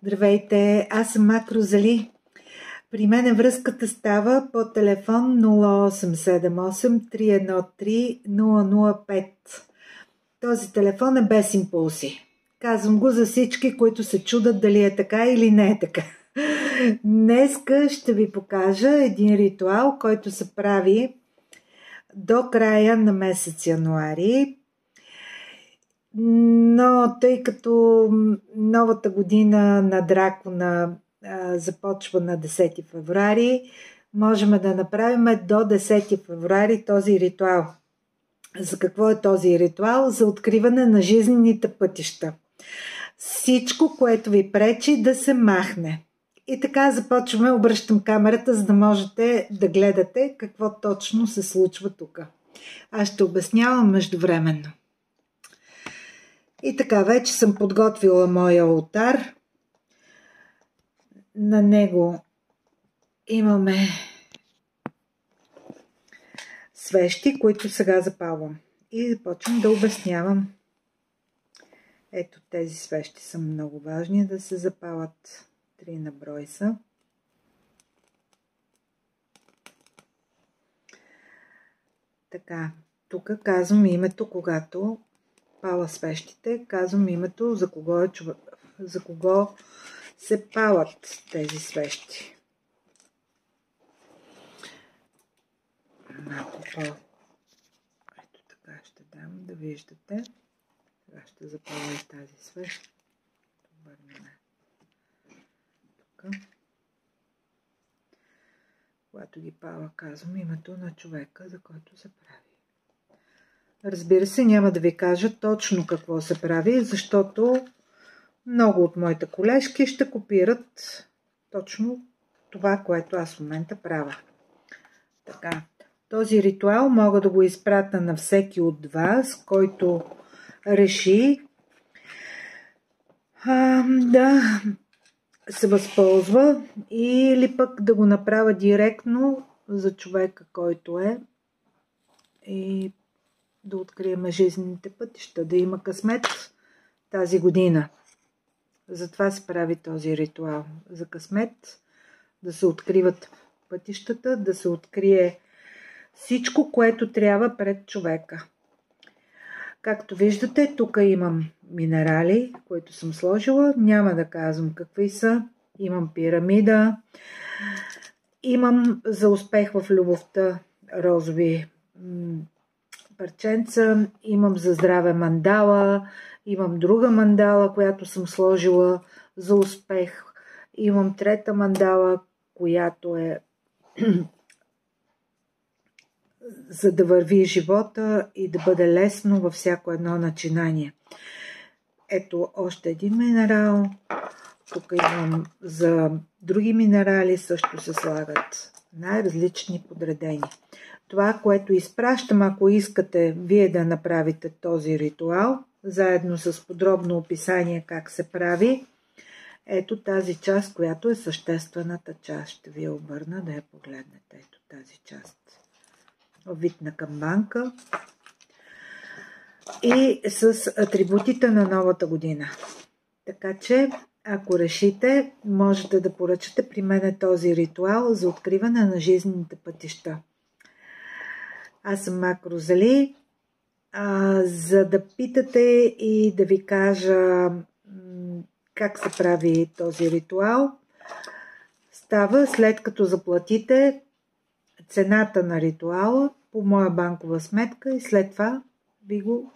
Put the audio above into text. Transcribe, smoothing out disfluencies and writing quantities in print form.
Здравейте, аз съм Мак Розали. При мен връзката става по телефон 0878 313 005. Този телефон е без импулси. Казвам го за всички, които се чудат дали е така или не е така. Днеска ще ви покажа един ритуал, който се прави до края на месец януари. Но тъй като новата година на дракона започва на 10 февруари, можем да направим до 10 февруари този ритуал. За какво е този ритуал? За откриване на жизнените пътища. Всичко, което ви пречи да се махне. И така започваме, обръщам камерата, за да можете да гледате какво точно се случва тук. Аз ще обяснявам междувременно. И така, вече съм подготвила моя олтар. На него имаме свещи, които сега запалвам. И започвам да обяснявам. Ето, тези свещи са много важни да се запалят. 3 на брой са. Така, тук казвам името, когато паля свещите, казвам името за кого се палят тези свещи. Малко ето така ще дам да виждате. Сега ще запаля и тази свещ. Тук. Когато ги паля, казвам името на човека, за който се прави. Разбира се, няма да ви кажа точно какво се прави, защото много от моите колежки ще копират точно това, което аз в момента правя. Така, този ритуал мога да го изпратя на всеки от вас, който реши да се възползва или пък да го направя директно за човека, който е, и да открием жизнените пътища, да има късмет тази година. Затова се прави този ритуал. За късмет, да се откриват пътищата, да се открие всичко, което трябва пред човека. Както виждате, тук имам минерали, които съм сложила. Няма да казвам какви са. Имам пирамида. Имам за успех в любовта розови парченца. Имам за здраве мандала. Имам друга мандала, която съм сложила за успех. Имам трета мандала, която е за да върви живота и да бъде лесно във всяко едно начинание. Ето още един минерал. Тук имам за други минерали, също се слагат най-различни подредени. Това, което изпращам, ако искате вие да направите този ритуал, заедно с подробно описание как се прави, ето тази част, която е съществената част. Ще ви я обърна да я погледнете. Ето тази част. Вид на камбанка и с атрибутите на новата година. Така че, ако решите, можете да поръчате при мен този ритуал за откриване на жизнените пътища. Аз съм Мак Розали. За да питате и да ви кажа как се прави този ритуал, става след като заплатите цената на ритуала по моя банкова сметка и след това ви го